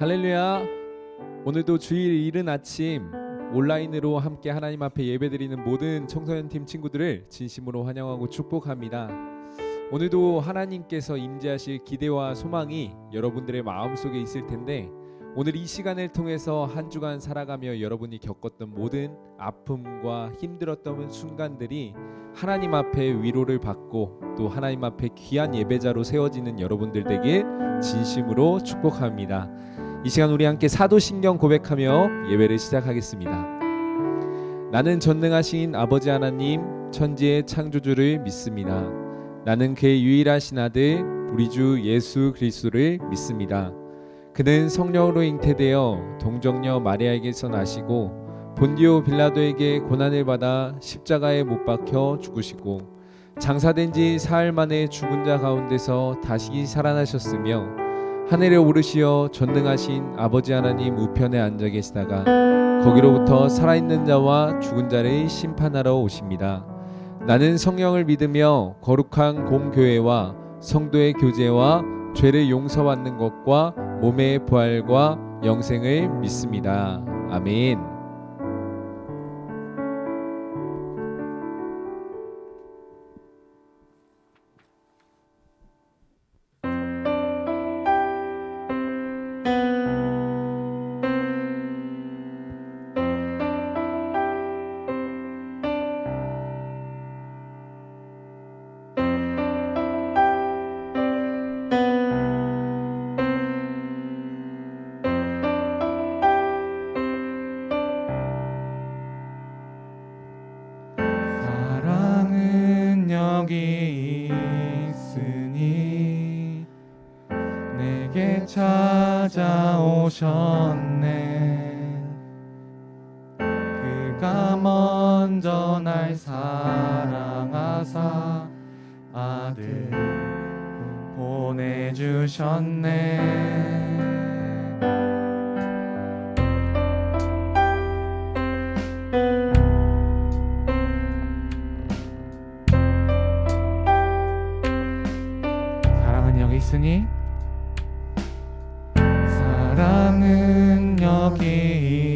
할렐루야. 오늘도 주일 이른 아침 온라인으로 함께 하나님 앞에 예배드리는 모든 청소년팀 친구들을 진심으로 환영하고 축복합니다. 오늘도 하나님께서 임재하실 기대와 소망이 여러분들의 마음속에 있을 텐데, 오늘 이 시간을 통해서 한 주간 살아가며 여러분이 겪었던 모든 아픔과 힘들었던 순간들이 하나님 앞에 위로를 받고 또 하나님 앞에 귀한 예배자로 세워지는 여러분들 되길 진심으로 축복합니다. 이 시간 우리 함께 사도신경 고백하며 예배를 시작하겠습니다. 나는 전능하신 아버지 하나님 천지의 창조주를 믿습니다. 나는 그의 유일하신 아들 우리 주 예수 그리스도를 믿습니다. 그는 성령으로 잉태되어 동정녀 마리아에게서 나시고 본디오 빌라도에게 고난을 받아 십자가에 못 박혀 죽으시고 장사된 지 사흘 만에 죽은 자 가운데서 다시 살아나셨으며 하늘에 오르시어 전능하신 아버지 하나님 우편에 앉아 계시다가 거기로부터 살아있는 자와 죽은 자를 심판하러 오십니다. 나는 성령을 믿으며 거룩한 공교회와 성도의 교제와 죄를 용서받는 것과 몸의 부활과 영생을 믿습니다. 아멘. 여기 있으니 내게 찾아오셨네. 그가 먼저 날 사랑하사 아들 보내주셨네. 있으니 사랑은 여기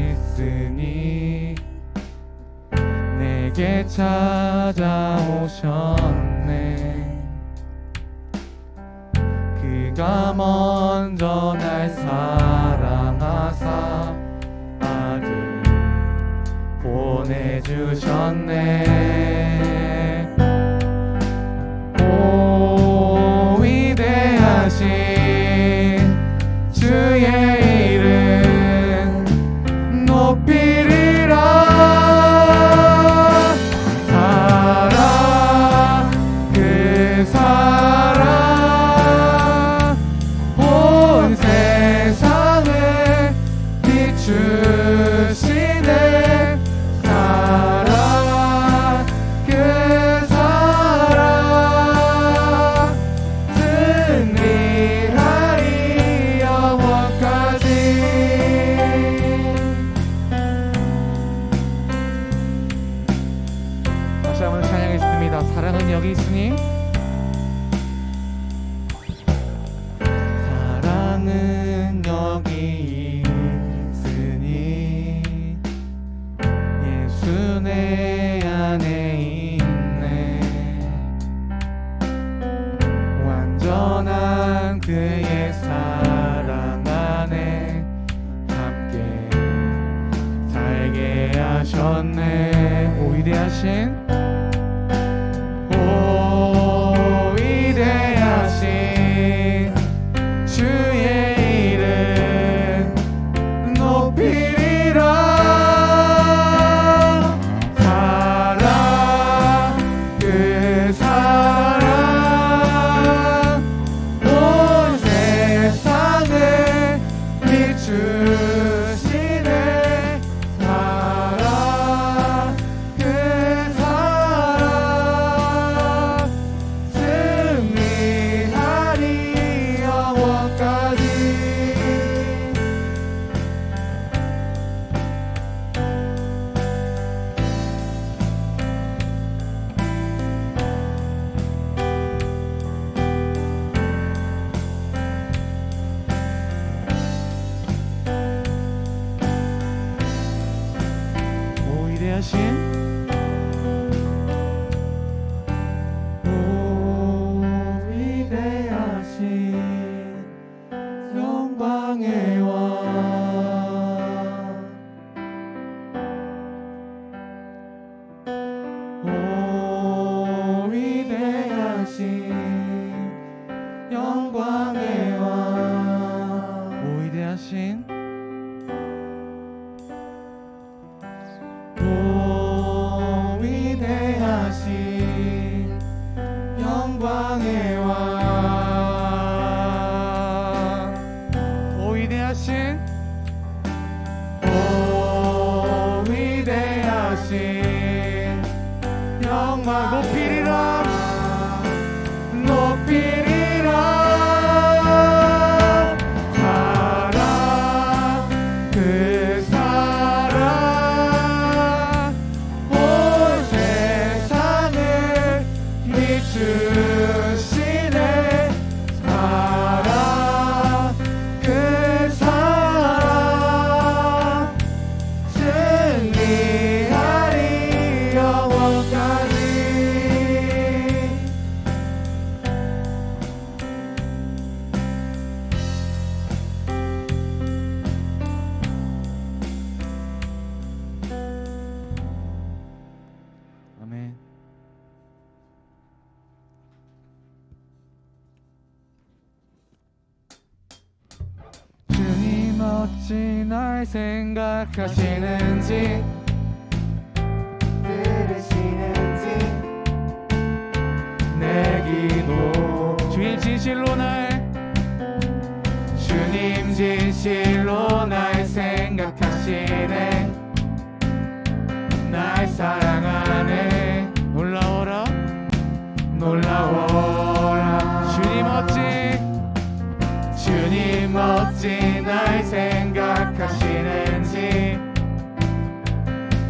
있으니 내게 찾아오셨네. 그가 먼저 날 사랑하사 아들 보내주셨네. 주의 이름 높이리라. 사랑 그 사랑 온 세상을 비추시네. 사랑 그 사랑 승리하리 영원까지. 다시 한번 찬양했습니다. 사랑은 여기 있으니 사랑은 여기 있으니 예수 내 안에 있네. 완전한 그의 사랑 안에 함께 살게 하셨네. 오 위대하신 주의 이름 높이리라. 사랑 그 사랑 온 세상을 비추시네. 사랑 그 사랑 영광의 왕 오 위대하신 오 위대하신 영광의 왕 오 위대하신 오 위대하신 영광 높이리라 높이리라 사랑 그 사랑 온 세상을 비추시네 사랑 그 사랑 승리하리 영원까지 아멘. 주님 어찌 날 생각하시는지 들으시는지 내 기도 주님 진실로 주님 진실로 날 생각하시네 날 사랑하네 놀라워라 놀라워라 주님 어찌 날 생각하시는지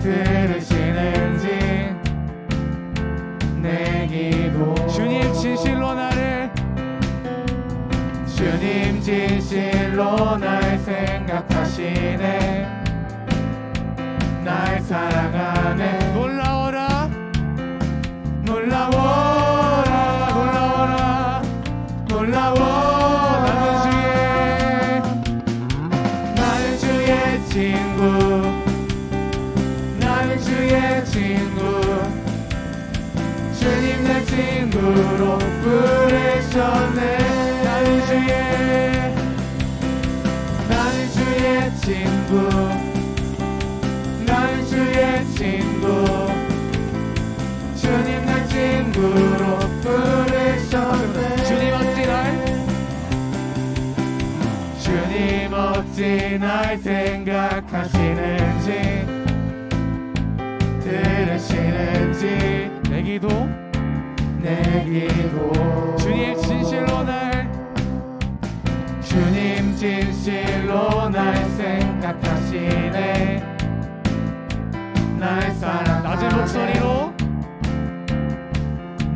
들으시는지 내 기도 주님 진실로 날 생각하시네 날 사랑하네 놀라워라 놀라워라 놀라워라 놀라워 나는 주의 친구 나는 주의 친구 주님 내 친구로 부르셨네 나는 주의 친구 나는 주의 친구 주님 내 친구로 부르셨네 주님 어찌 날 생각하시는지 들으시는지 내 기도 주님 진실로 날 생각하시네 날 사랑 낮은 목소리로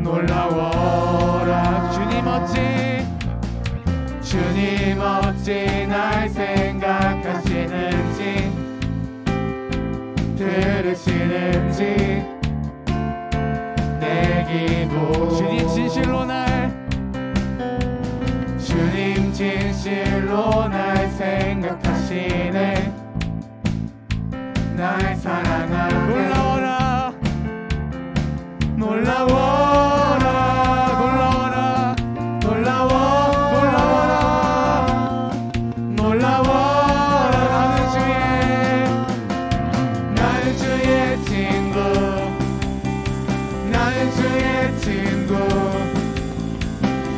놀라워라 주님 어찌 날 생각하시는지 들으시는지 내 기도 주님 진실로 날 생각하시네 날 사랑하네 놀라워라 놀라워라 놀라워라 놀라워라 놀라워라 나는 주의 친구 나는 주의 친구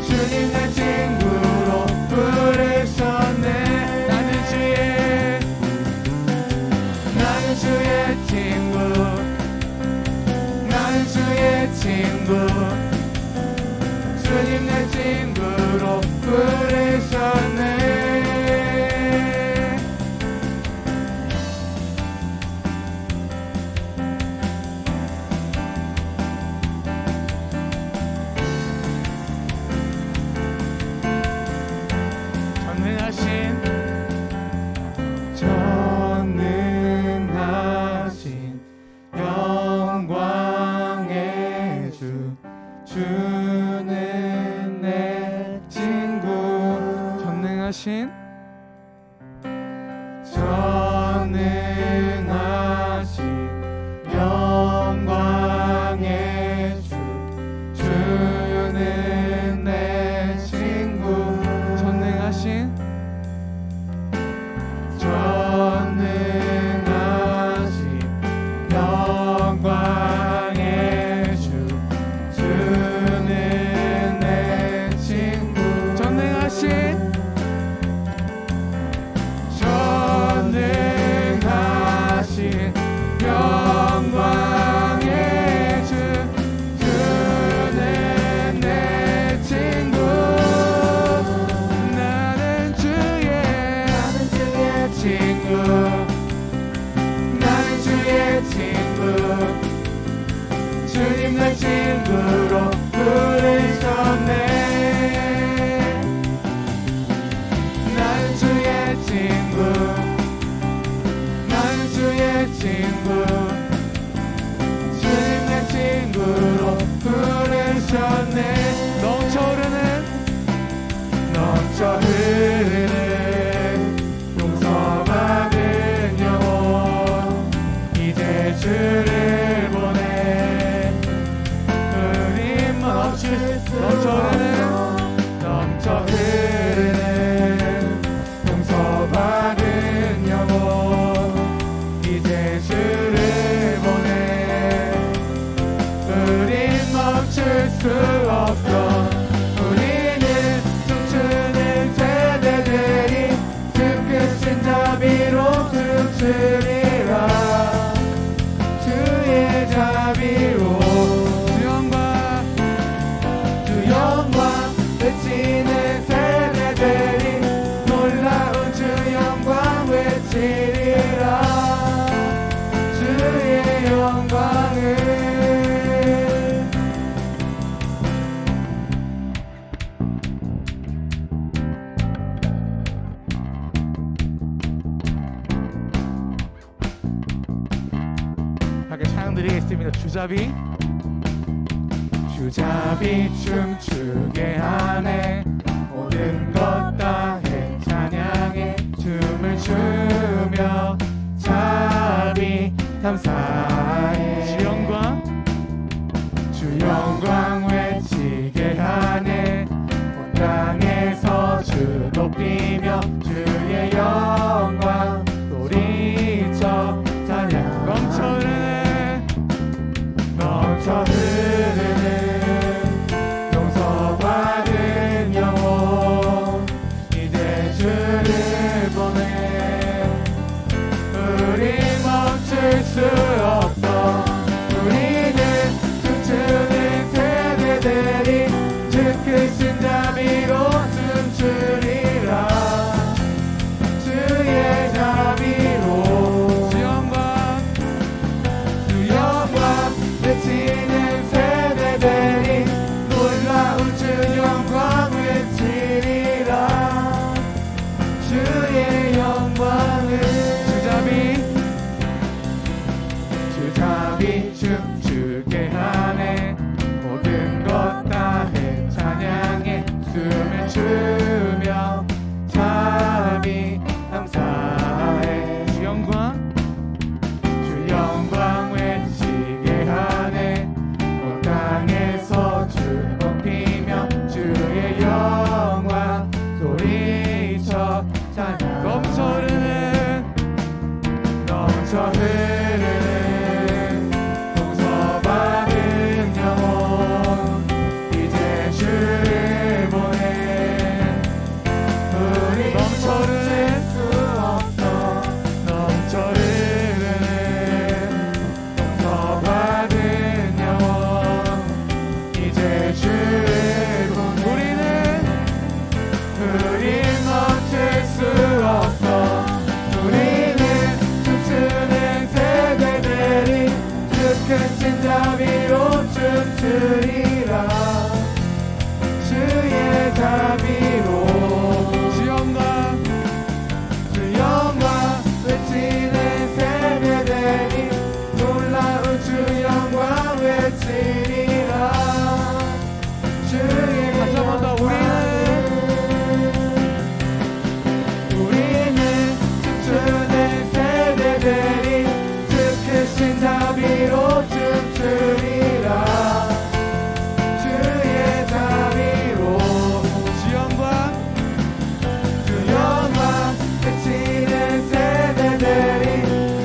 주님 내 친구로 부르셨네 나는 주의 친구 나는 주의 친구 주님 내 친구로 부르셨네 전능하신 영광의 주 주는 내 친구 전능하신 영광의 주 주는 넘쳐 흐르는 용서받은 영혼 이제 주를 보내 흐림 넘쳐 흐르는 용서받은 영혼 이제 주를 보내 흐림 멈출 수 없어 우리는 춤추는 세대들이 주 크신 자비로 춤추리라 주의 자비로 주 영광 외치는 세대들이 놀라운 주 영광 외치리라 주의 영광을 함께 찬양드리겠습니다. 주잡이 춤추게 하네 모든 것 다해 찬양해 춤을 추며 자비 감사해 주 영광 외치게 하네 온 땅에서 주 높이며 주의 영광 소리쳐 찬양 넘쳐 흐르는 용서받은 영혼 이제 주를 보내 우리 멈출 수 없어 우리는 춤추는 세대들이 주 크신 자비로 춤추리라 주의 자비로 주 영광 외치는 세대들이 놀라운 주 영광 외치리라 주의 영광을 주잡이 춤추게 하네 모든 것 다해 찬양해 춤을 추며 자비 감사해 주 영광 외치게 하네 온 땅에서 주 높이며 주의 영광 소리쳐 찬양 넘쳐 흐르는 용서받은 영혼 이제 주를 보내 우리 멈출 수 없어 넘쳐 흐르는 용서받은 영혼 이제 주를 보내 우리 멈출 수 없어 우리는 춤추는 세대들이 주 크신 자비로 춤추리라 주의 자비로 주 영광 외치는 세대들이 놀라운 주 영광 외치리라 주의 다시 한 번 더 우리는 춤추는 세대들이 주 크신 자비로 춤추리라 주의 자비로 주 영광 외치는 세대들이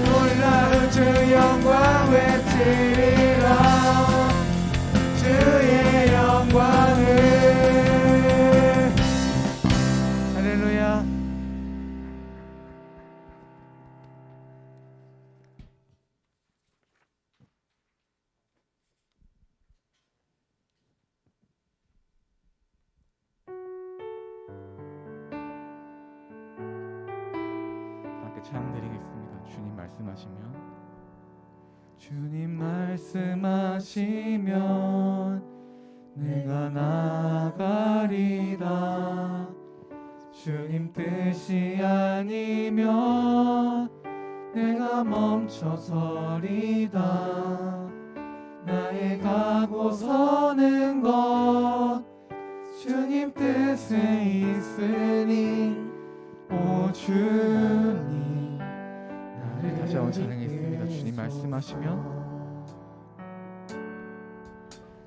놀라운 주 영광 외치리라 주의 영광을 할렐루야 함께 찬양드리겠습니다. 주님 말씀하시면 내가 나가리라 주님 뜻이 아니면 내가 멈춰서리다 나의 가고 서는 것 주님 뜻에 있으니 오 주님 우리 다시 한번 찬양했습니다. 주님 말씀하시면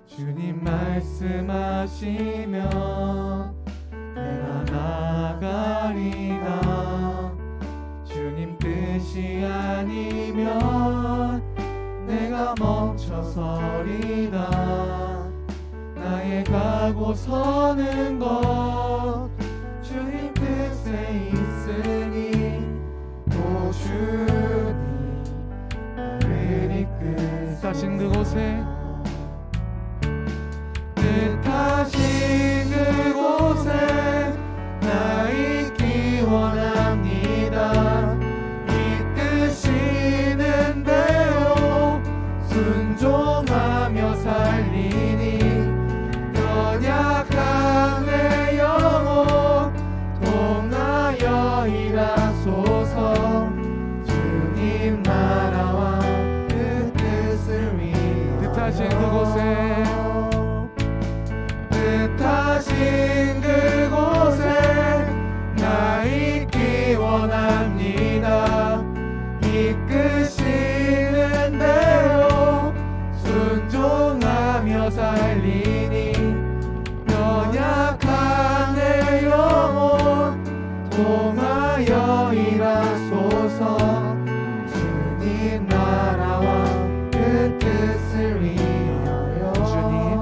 주님 말씀하시면 내가 나가리다. 주님 뜻이 아니면 내가 멈춰서리다. 나의 가고 서는 것 주님 뜻에 있으니 오 주님 나를 이끄신 그곳에 뜻하신 그곳에 나 있기 원합니다. 이끄시는 대로 순종하며 살리니 연약한 내 영혼 통하여 일하소서. 주님 나라와 그 뜻을 위하여 뜻하신 그곳에 뜻하신 그곳에 나 있기 원합니다. 이끄시는 대로 순종하며 살리니 연약한 내 영혼 통하여 일하소서. 주님 나라와 그 뜻을 위하여 주님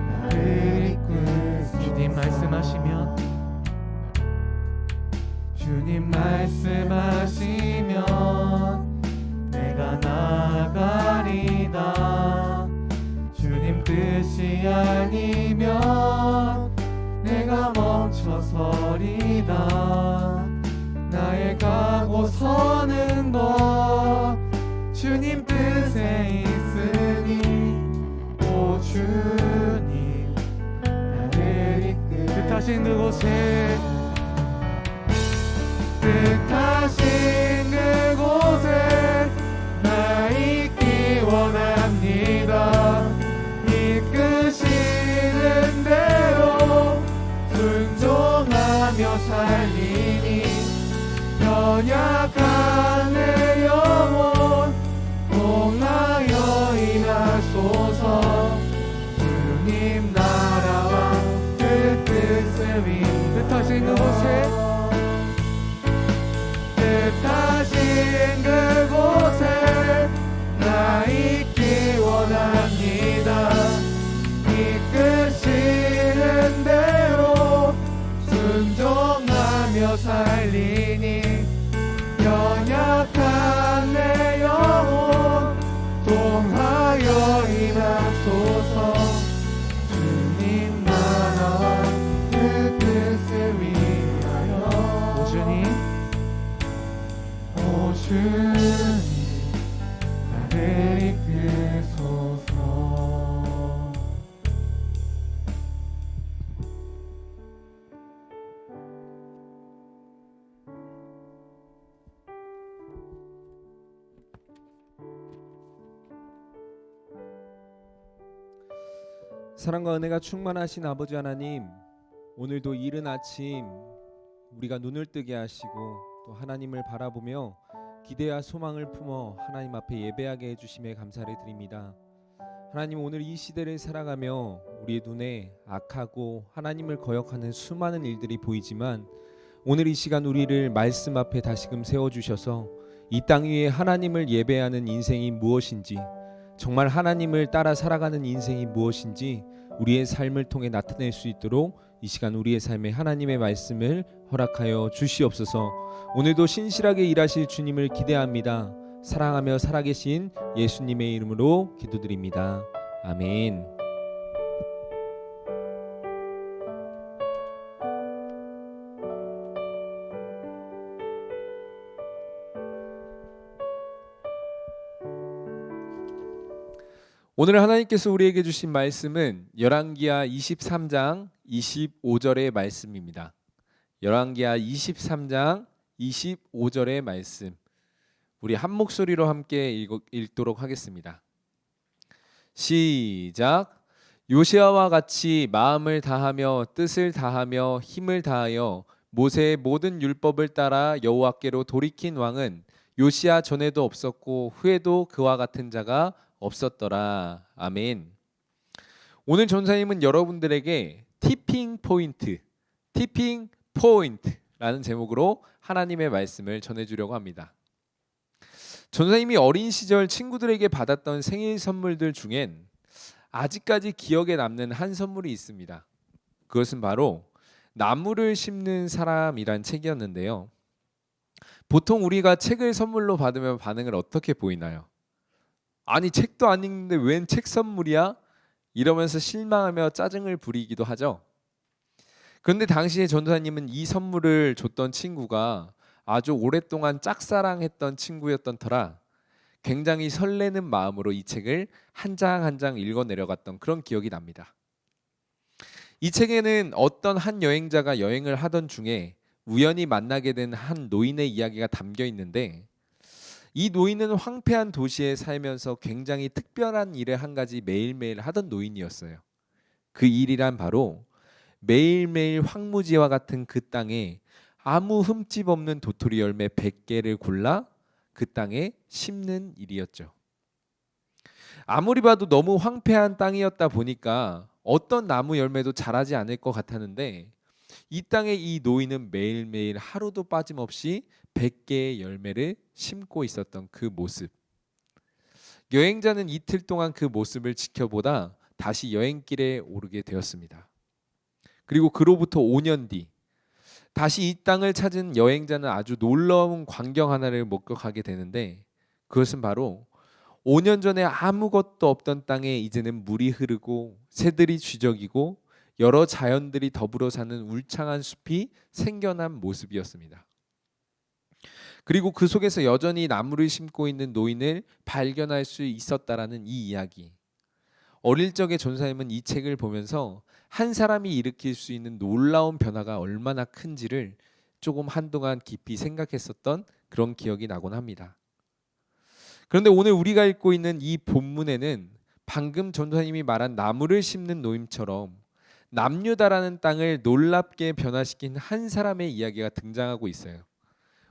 나를 이끄소서. 주님 말씀하시면 주님 말씀하시면 내가 나가리다. 주님 뜻이 아니면 내가 멈춰서리다. 나의 가고 서는 것 주님 뜻에 있으니 오 주님 나를 이끄 뜻하신 그곳에 뜻하신 그곳에 나 있기 원합니다. 이끄시는 대로 순종하며 살리니 연약한 내 영혼 통하여 일하소서. 주님 나라와 그 뜻을 위해 뜻하신 그곳에 뜻하신 그곳에 나 있기 원합니다. 이끄시는 대로 순종하며 살리니 연약한 내 영혼 통하여 일하소서. 주님 나라와 그 뜻을 위하여 오 주님 오 주님 나를 이끄소서. 사랑과 은혜가 충만하신 아버지 하나님, 오늘도 이른 아침 우리가 눈을 뜨게 하시고 또 하나님을 바라보며 기대와 소망을 품어 하나님 앞에 예배하게 해주심에 감사를 드립니다. 하나님, 오늘 이 시대를 살아가며 우리의 눈에 악하고 하나님을 거역하는 수많은 일들이 보이지만 오늘 이 시간 우리를 말씀 앞에 다시금 세워주셔서 이 땅 위에 하나님을 예배하는 인생이 무엇인지, 정말 하나님을 따라 살아가는 인생이 무엇인지 우리의 삶을 통해 나타낼 수 있도록 이 시간 우리의 삶에 하나님의 말씀을 허락하여 주시옵소서. 오늘도 신실하게 일하실 주님을 기대합니다. 사랑하며 살아계신 예수님의 이름으로 기도드립니다. 아멘. 오늘 하나님께서 우리에게 주신 말씀은 열왕기하 23장 25절의 말씀입니다. 열왕기하 23장 25절의 말씀, 우리 한 목소리로 함께 읽도록 하겠습니다. 시작. 요시아와 같이 마음을 다하며 뜻을 다하며 힘을 다하여 모세의 모든 율법을 따라 여호와께로 돌이킨 왕은 요시아 전에도 없었고 후에도 그와 같은 자가 없었더라. 아멘. 오늘 전사님은 여러분들에게 티핑 포인트라는 제목으로 하나님의 말씀을 전해주려고 합니다. 전사님이 어린 시절 친구들에게 받았던 생일 선물들 중엔 아직까지 기억에 남는 한 선물이 있습니다. 그것은 바로 나무를 심는 사람이란 책이었는데요. 보통 우리가 책을 선물로 받으면 반응을 어떻게 보이나요? 아니 책도 안 읽는데 웬 책 선물이야? 이러면서 실망하며 짜증을 부리기도 하죠. 그런데 당시에 전도사님은 이 선물을 줬던 친구가 아주 오랫동안 짝사랑했던 친구였던 터라 굉장히 설레는 마음으로 이 책을 한 장 한 장 읽어 내려갔던 그런 기억이 납니다. 이 책에는 어떤 한 여행자가 여행을 하던 중에 우연히 만나게 된 한 노인의 이야기가 담겨 있는데, 이 노인은 황폐한 도시에 살면서 굉장히 특별한 일을 한 가지 매일매일 하던 노인이었어요. 그 일이란 바로 매일매일 황무지와 같은 그 땅에 아무 흠집 없는 도토리 열매 100개를 골라 그 땅에 심는 일이었죠. 아무리 봐도 너무 황폐한 땅이었다 보니까 어떤 나무 열매도 자라지 않을 것 같았는데, 이 땅에 이 노인은 매일매일 하루도 빠짐없이 100개의 열매를 심고 있었던 그 모습. 여행자는 이틀 동안 그 모습을 지켜보다 다시 여행길에 오르게 되었습니다. 그리고 그로부터 5년 뒤 다시 이 땅을 찾은 여행자는 아주 놀라운 광경 하나를 목격하게 되는데, 그것은 바로 5년 전에 아무것도 없던 땅에 이제는 물이 흐르고 새들이 쥐적이고 여러 자연들이 더불어 사는 울창한 숲이 생겨난 모습이었습니다. 그리고 그 속에서 여전히 나무를 심고 있는 노인을 발견할 수 있었다라는 이 이야기. 어릴 적에 전사님은 이 책을 보면서 한 사람이 일으킬 수 있는 놀라운 변화가 얼마나 큰지를 조금 한동안 깊이 생각했었던 그런 기억이 나곤 합니다. 그런데 오늘 우리가 읽고 있는 이 본문에는 방금 전도사님이 말한 나무를 심는 노임처럼 남유다라는 땅을 놀랍게 변화시킨 한 사람의 이야기가 등장하고 있어요.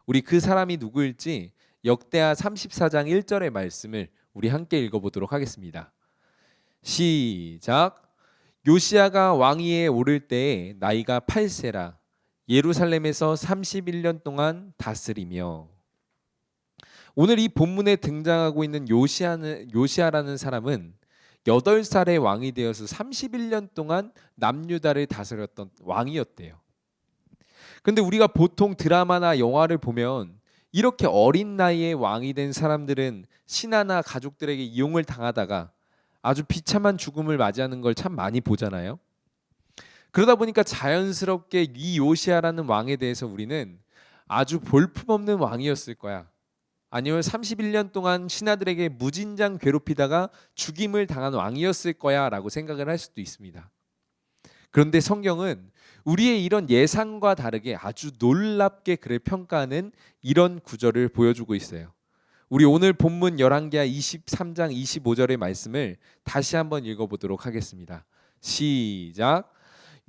우리 그 사람이 누구일지 역대하 34장 1절의 말씀을 우리 함께 읽어보도록 하겠습니다. 시작. 요시아가 왕위에 오를 때에 나이가 8세라 예루살렘에서 31년 동안 다스리며. 오늘 이 본문에 등장하고 있는 요시아라는 사람은 8살의 왕이 되어서 31년 동안 남유다를 다스렸던 왕이었대요. 근데 우리가 보통 드라마나 영화를 보면 이렇게 어린 나이에 왕이 된 사람들은 신하나 가족들에게 이용을 당하다가 아주 비참한 죽음을 맞이하는 걸 참 많이 보잖아요. 그러다 보니까 자연스럽게 이 요시아라는 왕에 대해서 우리는 아주 볼품없는 왕이었을 거야, 아니면 31년 동안 신하들에게 무진장 괴롭히다가 죽임을 당한 왕이었을 거야 라고 생각을 할 수도 있습니다. 그런데 성경은 우리의 이런 예상과 다르게 아주 놀랍게 그를 평가하는 이런 구절을 보여주고 있어요. 우리 오늘 본문 열왕기하 23장 25절의 말씀을 다시 한번 읽어보도록 하겠습니다. 시작.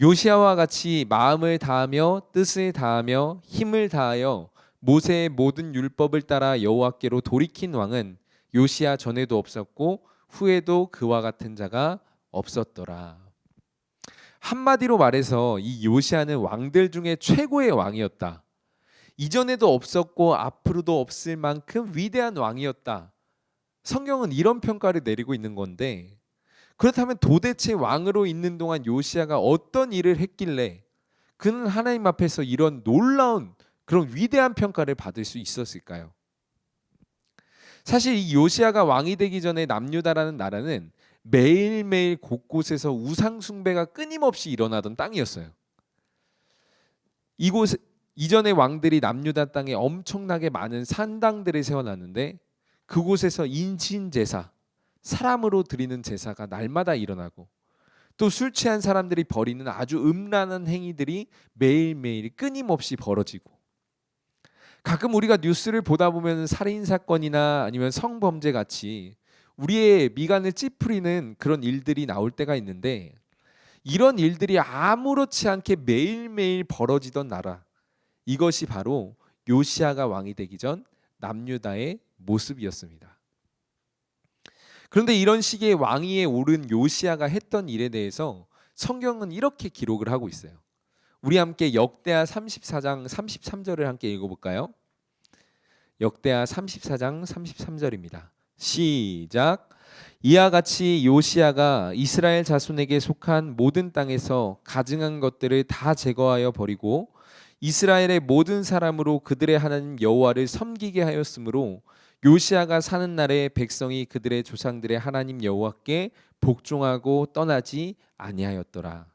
요시아와 같이 마음을 다하며 뜻을 다하며 힘을 다하여 모세의 모든 율법을 따라 여호와께로 돌이킨 왕은 요시아 전에도 없었고 후에도 그와 같은 자가 없었더라. 한마디로 말해서 이 요시아는 왕들 중에 최고의 왕이었다. 이전에도 없었고 앞으로도 없을 만큼 위대한 왕이었다. 성경은 이런 평가를 내리고 있는 건데, 그렇다면 도대체 왕으로 있는 동안 요시아가 어떤 일을 했길래 그는 하나님 앞에서 이런 놀라운 그런 위대한 평가를 받을 수 있었을까요? 사실 이 요시아가 왕이 되기 전에 남유다라는 나라는 매일매일 곳곳에서 우상 숭배가 끊임없이 일어나던 땅이었어요. 이전의 왕들이 남유다 땅에 엄청나게 많은 산당들을 세워놨는데, 그곳에서 인신제사, 사람으로 드리는 제사가 날마다 일어나고, 또 술 취한 사람들이 벌이는 아주 음란한 행위들이 매일매일 끊임없이 벌어지고, 가끔 우리가 뉴스를 보다 보면 살인 사건이나 아니면 성범죄 같이 우리의 미간을 찌푸리는 그런 일들이 나올 때가 있는데, 이런 일들이 아무렇지 않게 매일매일 벌어지던 나라, 이것이 바로 요시아가 왕이 되기 전 남유다의 모습이었습니다. 그런데 이런 시기에 왕위에 오른 요시아가 했던 일에 대해서 성경은 이렇게 기록을 하고 있어요. 우리 함께 역대하 34장 33절을 함께 읽어볼까요? 역대하 34장 33절입니다. 시작. 이와 같이 요시아가 이스라엘 자손에게 속한 모든 땅에서 가증한 것들을 다 제거하여 버리고 이스라엘의 모든 사람으로 그들의 하나님 여호와를 섬기게 하였으므로 요시아가 사는 날에 백성이 그들의 조상들의 하나님 여호와께 복종하고 떠나지 아니하였더라.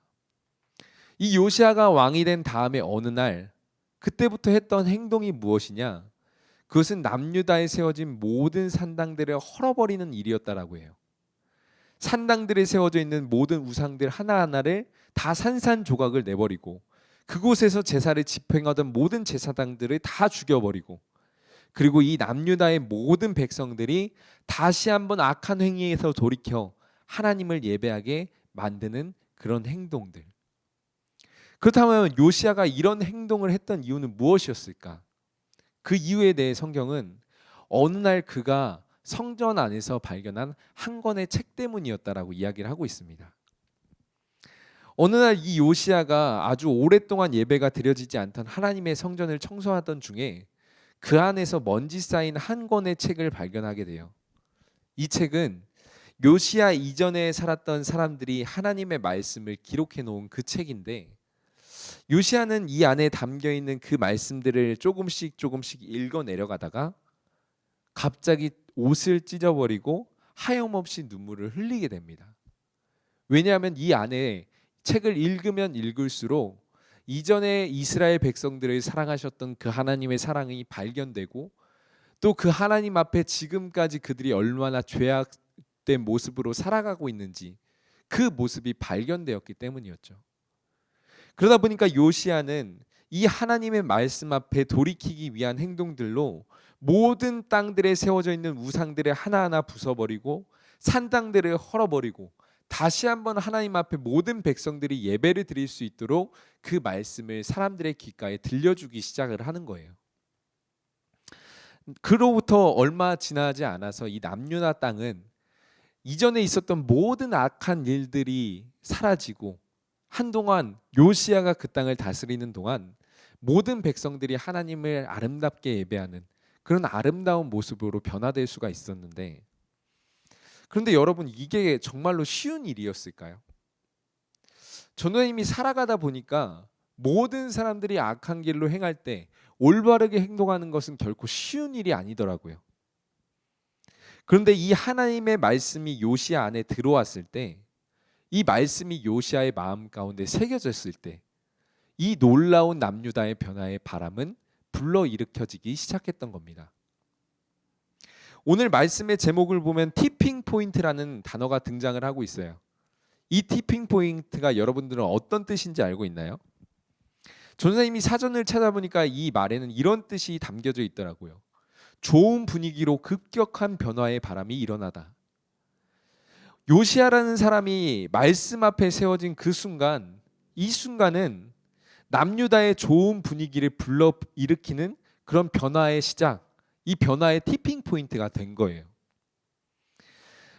이 요시아가 왕이 된 다음에 어느 날, 그때부터 했던 행동이 무엇이냐? 그것은 남유다에 세워진 모든 산당들을 헐어버리는 일이었다라고 해요. 산당들에 세워져 있는 모든 우상들 하나하나를 다 산산조각을 내버리고, 그곳에서 제사를 집행하던 모든 제사장들을 다 죽여버리고, 그리고 이 남유다의 모든 백성들이 다시 한번 악한 행위에서 돌이켜 하나님을 예배하게 만드는 그런 행동들. 그렇다면 요시아가 이런 행동을 했던 이유는 무엇이었을까? 그 이유에 대해 성경은 어느 날 그가 성전 안에서 발견한 한 권의 책 때문이었다라고 이야기를 하고 있습니다. 어느 날 이 요시아가 아주 오랫동안 예배가 드려지지 않던 하나님의 성전을 청소하던 중에 그 안에서 먼지 쌓인 한 권의 책을 발견하게 돼요. 이 책은 요시아 이전에 살았던 사람들이 하나님의 말씀을 기록해 놓은 그 책인데, 요시아는 이 안에 담겨 있는 그 말씀들을 조금씩 읽어 내려가다가 갑자기 옷을 찢어버리고 하염없이 눈물을 흘리게 됩니다. 왜냐하면 이 안에 책을 읽으면 읽을수록 이전에 이스라엘 백성들을 사랑하셨던 그 하나님의 사랑이 발견되고, 또 그 하나님 앞에 지금까지 그들이 얼마나 죄악된 모습으로 살아가고 있는지 그 모습이 발견되었기 때문이었죠. 그러다 보니까 요시아는 이 하나님의 말씀 앞에 돌이키기 위한 행동들로 모든 땅들에 세워져 있는 우상들을 하나하나 부숴버리고 산당들을 헐어버리고 다시 한번 하나님 앞에 모든 백성들이 예배를 드릴 수 있도록 그 말씀을 사람들의 귓가에 들려주기 시작을 하는 거예요. 그로부터 얼마 지나지 않아서 이 남유다 땅은 이전에 있었던 모든 악한 일들이 사라지고, 한동안 요시아가 그 땅을 다스리는 동안 모든 백성들이 하나님을 아름답게 예배하는 그런 아름다운 모습으로 변화될 수가 있었는데, 그런데 여러분, 이게 정말로 쉬운 일이었을까요? 전도사님이 살아가다 보니까 모든 사람들이 악한 길로 행할 때 올바르게 행동하는 것은 결코 쉬운 일이 아니더라고요. 그런데 이 하나님의 말씀이 요시아 안에 들어왔을 때, 이 말씀이 요시아의 마음 가운데 새겨졌을 때, 이 놀라운 남유다의 변화의 바람은 불러일으켜지기 시작했던 겁니다. 오늘 말씀의 제목을 보면 티핑 포인트라는 단어가 등장을 하고 있어요. 이 티핑 포인트가 여러분들은 어떤 뜻인지 알고 있나요? 전사님이 사전을 찾아보니까 이 말에는 이런 뜻이 담겨져 있더라고요. 좋은 분위기로 급격한 변화의 바람이 일어나다. 요시아라는 사람이 말씀 앞에 세워진 그 순간, 이 순간은 남유다의 좋은 분위기를 불러일으키는 그런 변화의 시작, 이 변화의 티핑 포인트가 된 거예요.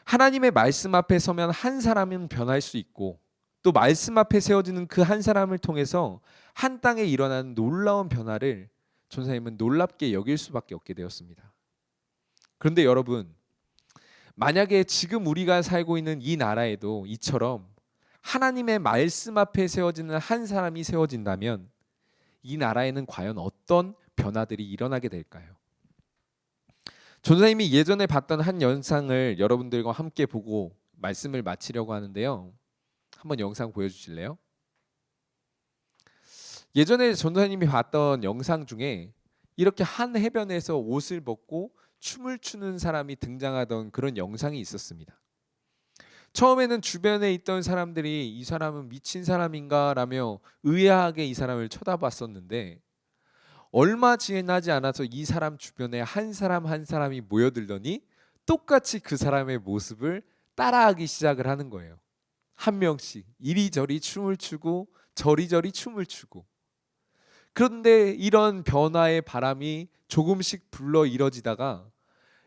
하나님의 말씀 앞에 서면 한 사람은 변할 수 있고, 또 말씀 앞에 세워지는 그 한 사람을 통해서 한 땅에 일어나는 놀라운 변화를 전사님은 놀랍게 여길 수밖에 없게 되었습니다. 그런데 여러분, 만약에 지금 우리가 살고 있는 이 나라에도 이처럼 하나님의 말씀 앞에 세워지는 한 사람이 세워진다면 이 나라에는 과연 어떤 변화들이 일어나게 될까요? 전사님이 예전에 봤던 한 영상을 여러분들과 함께 보고 말씀을 마치려고 하는데요. 한번 영상 보여주실래요? 예전에 전도사님이 봤던 영상 중에 이렇게 한 해변에서 옷을 벗고 춤을 추는 사람이 등장하던 그런 영상이 있었습니다. 처음에는 주변에 있던 사람들이 이 사람은 미친 사람인가 라며 의아하게 이 사람을 쳐다봤었는데, 얼마 지나지 않아서 이 사람 주변에 한 사람 한 사람이 모여들더니 똑같이 그 사람의 모습을 따라하기 시작을 하는 거예요. 한 명씩 이리저리 춤을 추고 저리저리 춤을 추고. 그런데 이런 변화의 바람이 조금씩 불러 일어지다가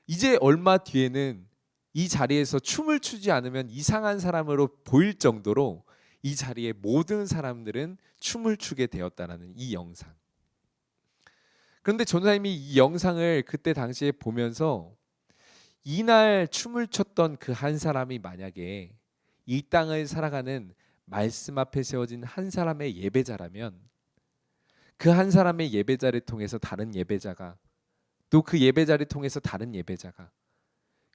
이제 얼마 뒤에는 이 자리에서 춤을 추지 않으면 이상한 사람으로 보일 정도로 이 자리에 모든 사람들은 춤을 추게 되었다라는 이 영상. 그런데 전도사님이 이 영상을 그때 당시에 보면서 이날 춤을 췄던 그 한 사람이 만약에 이 땅을 살아가는 말씀 앞에 세워진 한 사람의 예배자라면 그 한 사람의 예배자를 통해서 다른 예배자가 또 그 예배자를 통해서 다른 예배자가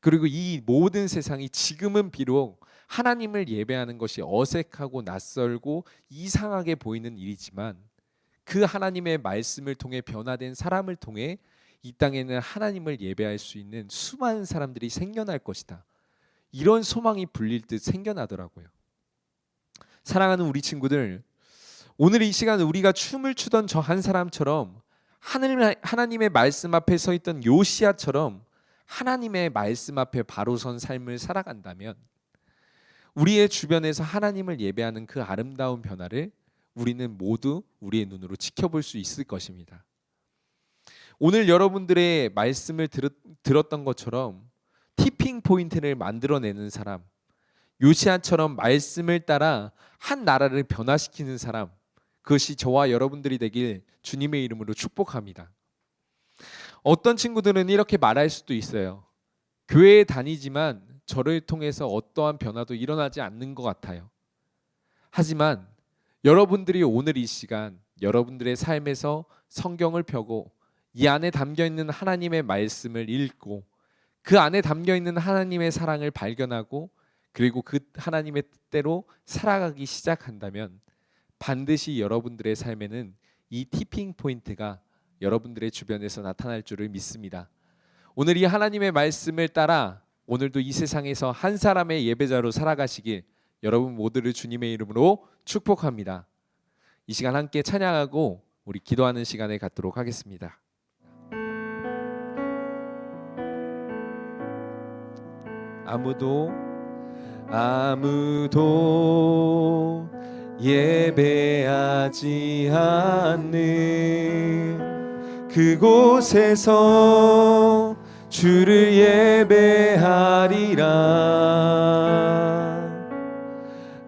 그리고 이 모든 세상이 지금은 비록 하나님을 예배하는 것이 어색하고 낯설고 이상하게 보이는 일이지만 그 하나님의 말씀을 통해 변화된 사람을 통해 이 땅에는 하나님을 예배할 수 있는 수많은 사람들이 생겨날 것이다. 이런 소망이 불릴 듯 생겨나더라고요. 사랑하는 우리 친구들, 오늘 이 시간 우리가 춤을 추던 저 한 사람처럼 하나님의 말씀 앞에 서 있던 요시야처럼 하나님의 말씀 앞에 바로 선 삶을 살아간다면 우리의 주변에서 하나님을 예배하는 그 아름다운 변화를 우리는 모두 우리의 눈으로 지켜볼 수 있을 것입니다. 오늘 여러분들의 말씀을 들었던 것처럼 티핑 포인트를 만들어내는 사람, 요시야처럼 말씀을 따라 한 나라를 변화시키는 사람, 그것이 저와 여러분들이 되길 주님의 이름으로 축복합니다. 어떤 친구들은 이렇게 말할 수도 있어요. 교회에 다니지만 저를 통해서 어떠한 변화도 일어나지 않는 것 같아요. 하지만 여러분들이 오늘 이 시간 여러분들의 삶에서 성경을 펴고 이 안에 담겨있는 하나님의 말씀을 읽고 그 안에 담겨있는 하나님의 사랑을 발견하고 그리고 그 하나님의 뜻대로 살아가기 시작한다면 반드시 여러분들의 삶에는 이 티핑 포인트가 여러분들의 주변에서 나타날 줄을 믿습니다. 오늘 이 하나님의 말씀을 따라 오늘도 이 세상에서 한 사람의 예배자로 살아가시길 여러분 모두를 주님의 이름으로 축복합니다. 이 시간 함께 찬양하고 우리 기도하는 시간을 갖도록 하겠습니다. 아무도 예배하지 않는 그곳에서 주를 예배하리라.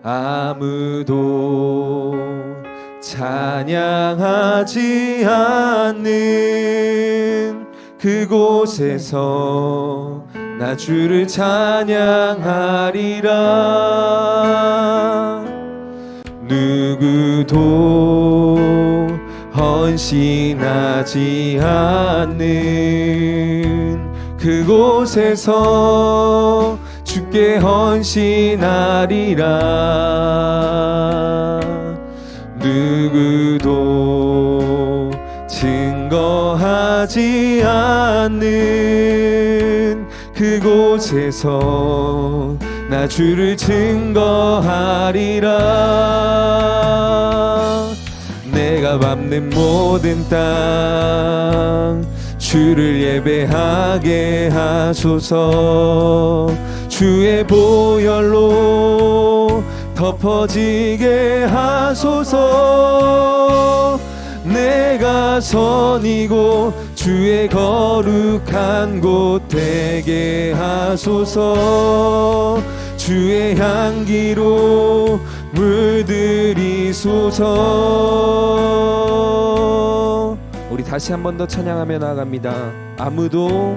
아무도 찬양하지 않는 그곳에서 나 주를 찬양하리라. 누구도 헌신하지 않는 그곳에서 주께 헌신하리라. 누구도 증거하지 않는 그곳에서 나 주를 증거하리라. 내가 밟는 모든 땅 주를 예배하게 하소서. 주의 보혈로 덮어지게 하소서. 내가 선이고 주의 거룩한 곳 되게 하소서. 주의 향기로 물들이소서. 우리 다시 한 번 더 찬양하며 나아갑니다. 아무도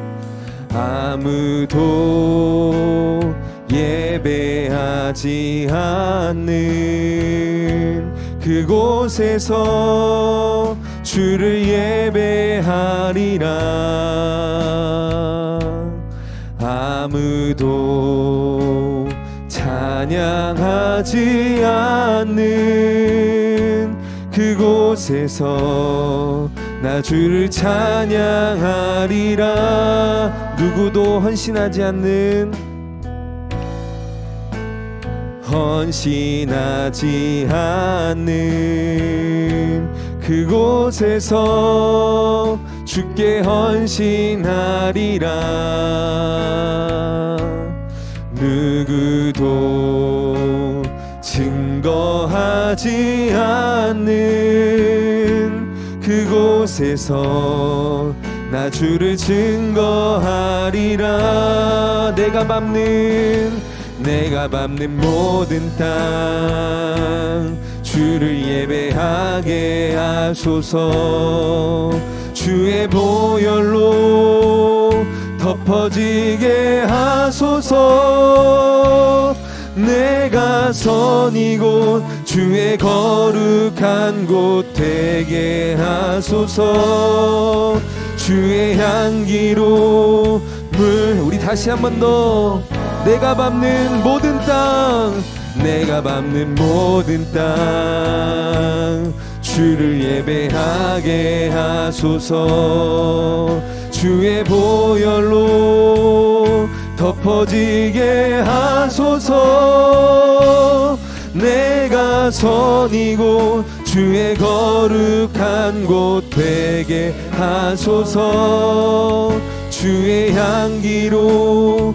예배하지 않는 그곳에서 주를 예배하리라. 아무도 찬양하지 않는 그곳에서 나 주를 찬양하리라. 누구도 헌신하지 않는 그곳에서 주께 헌신하리라. 누구도 증거하지 않는 그곳에서 나 주를 증거하리라. 내가 밟는 모든 땅 주를 예배하게 하소서. 주의 보혈로 덮어지게 하소서. 내가 선 이곳 주의 거룩한 곳 되게 하소서. 주의 향기로 우리 다시 한 번 더. 내가 밟는 모든 땅 주를 예배하게 하소서. 주의 보혈로 덮어지게 하소서. 내가 선 이곳 주의 거룩한 곳 되게 하소서. 주의 향기로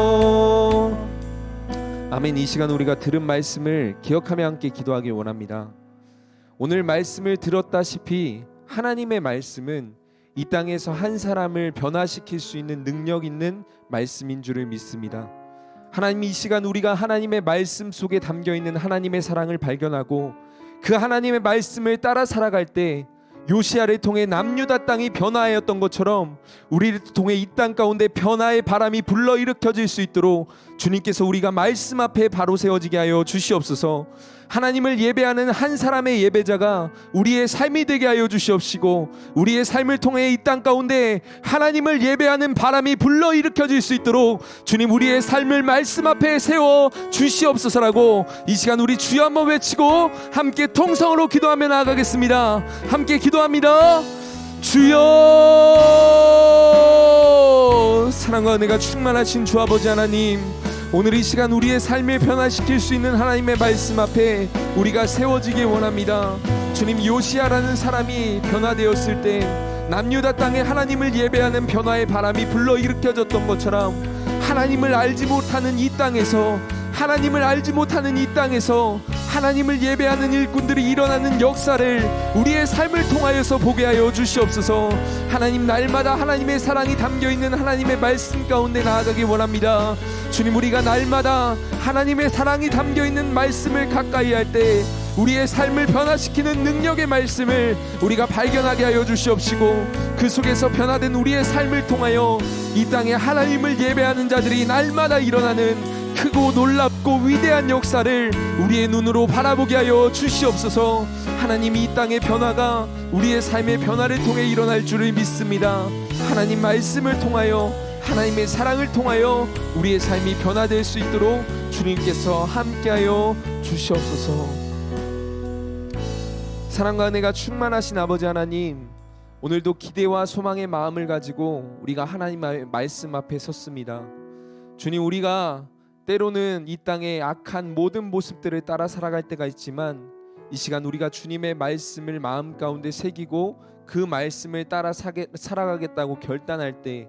물들이소서. 아멘. 이 시간 우리가 들은 말씀을 기억하며 함께 기도하길 원합니다. 오늘 말씀을 들었다시피 하나님의 말씀은 이 땅에서 한 사람을 변화시킬 수 있는 능력 있는 말씀인 줄을 믿습니다. 하나님, 이 시간 우리가 하나님의 말씀 속에 담겨있는 하나님의 사랑을 발견하고 그 하나님의 말씀을 따라 살아갈 때 요시야를 통해 남유다 땅이 변화하였던 것처럼 우리를 통해 이 땅 가운데 변화의 바람이 불러일으켜질 수 있도록 주님께서 우리가 말씀 앞에 바로 세워지게 하여 주시옵소서. 하나님을 예배하는 한 사람의 예배자가 우리의 삶이 되게 하여 주시옵시고, 우리의 삶을 통해 이 땅 가운데 하나님을 예배하는 바람이 불러일으켜질 수 있도록 주님 우리의 삶을 말씀 앞에 세워 주시옵소서라고 이 시간 우리 주여 한번 외치고 함께 통성으로 기도하며 나아가겠습니다. 함께 기도합니다. 주여, 사랑과 은혜가 충만하신 주 아버지 하나님, 오늘 이 시간 우리의 삶을 변화시킬 수 있는 하나님의 말씀 앞에 우리가 세워지길 원합니다. 주님, 요시야라는 사람이 변화되었을 때 남유다 땅에 하나님을 예배하는 변화의 바람이 불러일으켜졌던 것처럼 하나님을 알지 못하는 이 땅에서 하나님을 예배하는 일꾼들이 일어나는 역사를 우리의 삶을 통하여서 보게 하여 주시옵소서. 하나님, 날마다 하나님의 사랑이 담겨있는 하나님의 말씀 가운데 나아가기 원합니다. 주님, 우리가 날마다 하나님의 사랑이 담겨있는 말씀을 가까이 할 때 우리의 삶을 변화시키는 능력의 말씀을 우리가 발견하게 하여 주시옵시고, 그 속에서 변화된 우리의 삶을 통하여 이 땅에 하나님을 예배하는 자들이 날마다 일어나는 크고 놀랍고 위대한 역사를 우리의 눈으로 바라보게 하여 주시옵소서. 하나님, 이 땅의 변화가 우리의 삶의 변화를 통해 일어날 줄을 믿습니다. 하나님 말씀을 통하여, 하나님의 사랑을 통하여 우리의 삶이 변화될 수 있도록 주님께서 함께하여 주시옵소서. 사랑과 은혜가 충만하신 아버지 하나님, 오늘도 기대와 소망의 마음을 가지고 우리가 하나님의 말씀 앞에 섰습니다. 주님, 우리가 때로는 이 땅의 악한 모든 모습들을 따라 살아갈 때가 있지만 이 시간 우리가 주님의 말씀을 마음 가운데 새기고 그 말씀을 따라 살아가겠다고 결단할 때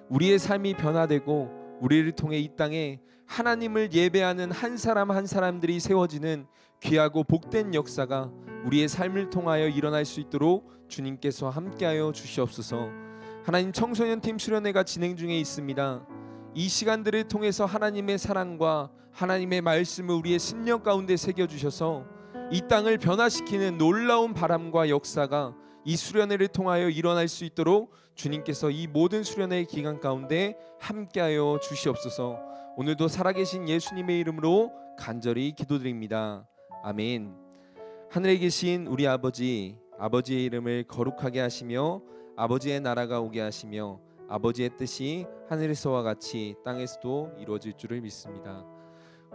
우리의 삶이 변화되고 우리를 통해 이 땅에 하나님을 예배하는 한 사람 한 사람들이 세워지는 귀하고 복된 역사가 우리의 삶을 통하여 일어날 수 있도록 주님께서 함께하여 주시옵소서. 하나님, 청소년팀 수련회가 진행 중에 있습니다. 이 시간들을 통해서 하나님의 사랑과 하나님의 말씀을 우리의 심령 가운데 새겨주셔서 이 땅을 변화시키는 놀라운 바람과 역사가 이 수련회를 통하여 일어날 수 있도록 주님께서 이 모든 수련회의 기간 가운데 함께하여 주시옵소서. 오늘도 살아계신 예수님의 이름으로 간절히 기도드립니다. 아멘. 하늘에 계신 우리 아버지, 아버지의 이름을 거룩하게 하시며 아버지의 나라가 오게 하시며 아버지의 뜻이 하늘에서와 같이 땅에서도 이루어질 줄을 믿습니다.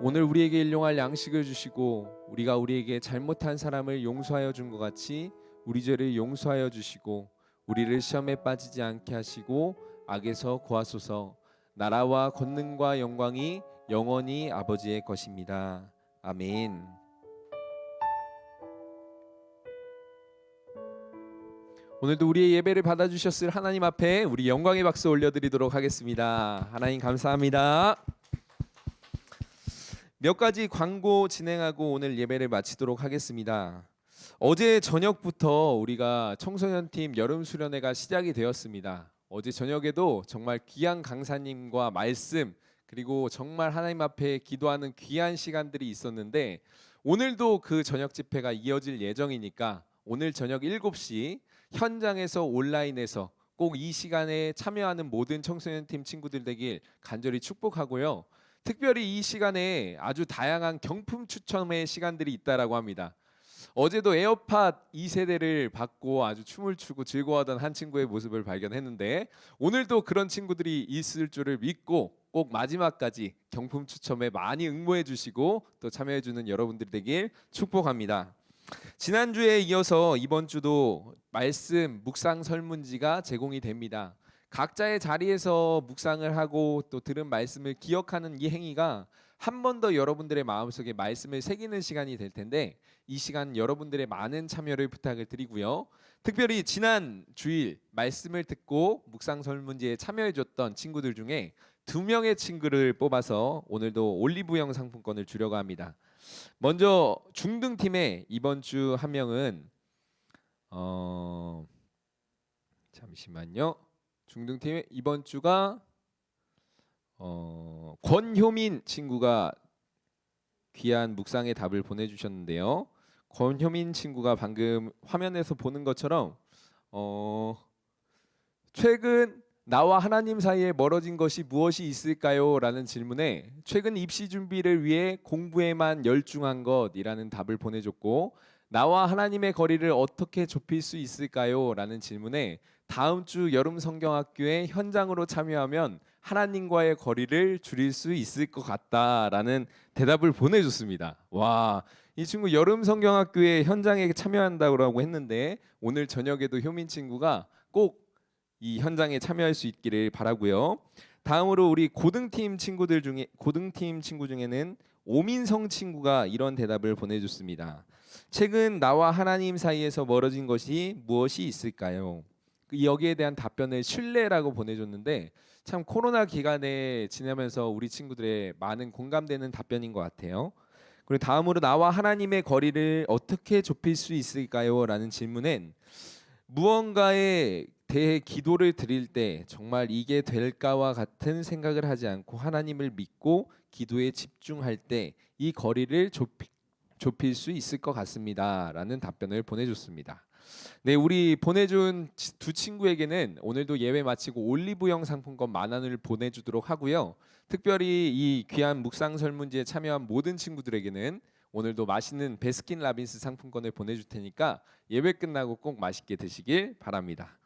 오늘 우리에게 일용할 양식을 주시고 우리가 우리에게 잘못한 사람을 용서하여 준 것 같이 우리 죄를 용서하여 주시고 우리를 시험에 빠지지 않게 하시고 악에서 구하소서. 나라와 권능과 영광이 영원히 아버지의 것입니다. 아멘. 오늘도 우리의 예배를 받아주셨을 하나님 앞에 우리 영광의 박수 올려드리도록 하겠습니다. 하나님 감사합니다. 몇 가지 광고 진행하고 오늘 예배를 마치도록 하겠습니다. 어제 저녁부터 우리가 청소년팀 여름 수련회가 시작이 되었습니다. 어제 저녁에도 정말 귀한 강사님과 말씀 그리고 정말 하나님 앞에 기도하는 귀한 시간들이 있었는데 오늘도 그 저녁 집회가 이어질 예정이니까 오늘 저녁 7시 현장에서 온라인에서 꼭 이 시간에 참여하는 모든 청소년팀 친구들 되길 간절히 축복하고요. 특별히 이 시간에 아주 다양한 경품 추첨의 시간들이 있다라고 합니다. 어제도 에어팟 2세대를 받고 아주 춤을 추고 즐거워하던 한 친구의 모습을 발견했는데 오늘도 그런 친구들이 있을 줄을 믿고 꼭 마지막까지 경품 추첨에 많이 응모해 주시고 또 참여해 주는 여러분들 되길 축복합니다. 지난주에 이어서 이번 주도 말씀 묵상 설문지가 제공이 됩니다. 각자의 자리에서 묵상을 하고 또 들은 말씀을 기억하는 이 행위가 한 번 더 여러분들의 마음속에 말씀을 새기는 시간이 될 텐데 이 시간 여러분들의 많은 참여를 부탁을 드리고요. 특별히 지난 주일 말씀을 듣고 묵상 설문지에 참여해 줬던 친구들 중에 2명의 친구를 뽑아서 오늘도 올리브영 상품권을 주려고 합니다. 먼저 중등팀의 이번 주 한 명은 잠시만요. 중등팀의 이번 주가 권효민 친구가 귀한 묵상의 답을 보내주셨는데요. 권효민 친구가 방금 화면에서 보는 것처럼 최근 나와 하나님 사이에 멀어진 것이 무엇이 있을까요? 라는 질문에 최근 입시 준비를 위해 공부에만 열중한 것이라는 답을 보내줬고 나와 하나님의 거리를 어떻게 좁힐 수 있을까요? 라는 질문에 다음 주 여름 성경학교에 현장으로 참여하면 하나님과의 거리를 줄일 수 있을 것 같다라는 대답을 보내줬습니다. 와, 이 친구 여름 성경학교에 현장에 참여한다고 했는데 오늘 저녁에도 효민 친구가 꼭 이 현장에 참여할 수 있기를 바라고요. 다음으로 우리 고등팀 친구 중에는 오민성 친구가 이런 대답을 보내줬습니다. 최근 나와 하나님 사이에서 멀어진 것이 무엇이 있을까요? 여기에 대한 답변을 신뢰라고 보내줬는데 참 코로나 기간에 지내면서 우리 친구들의 많은 공감되는 답변인 것 같아요. 그리고 다음으로 나와 하나님의 거리를 어떻게 좁힐 수 있을까요? 라는 질문엔 무언가에 대해 기도를 드릴 때 정말 이게 될까와 같은 생각을 하지 않고 하나님을 믿고 기도에 집중할 때 이 거리를 좁힐 수 있을 것 같습니다. 라는 답변을 보내줬습니다. 네, 우리 보내준 2친구에게는 오늘도 예배 마치고 올리브영 상품권 10,000원을 보내주도록 하고요. 특별히 이 귀한 묵상 설문지에 참여한 모든 친구들에게는 오늘도 맛있는 베스킨라빈스 상품권을 보내줄 테니까 예배 끝나고 꼭 맛있게 드시길 바랍니다.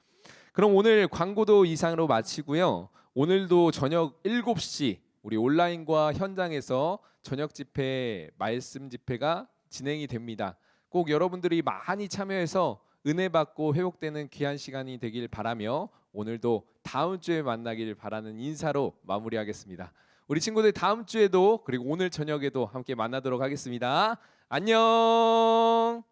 그럼 오늘 광고도 이상으로 마치고요. 오늘도 저녁 7시 우리 온라인과 현장에서 저녁 집회, 말씀 집회가 진행이 됩니다. 꼭 여러분들이 많이 참여해서 은혜 받고 회복되는 귀한 시간이 되길 바라며 오늘도 다음 주에 만나길 바라는 인사로 마무리하겠습니다. 우리 친구들 다음 주에도 그리고 오늘 저녁에도 함께 만나도록 하겠습니다. 안녕.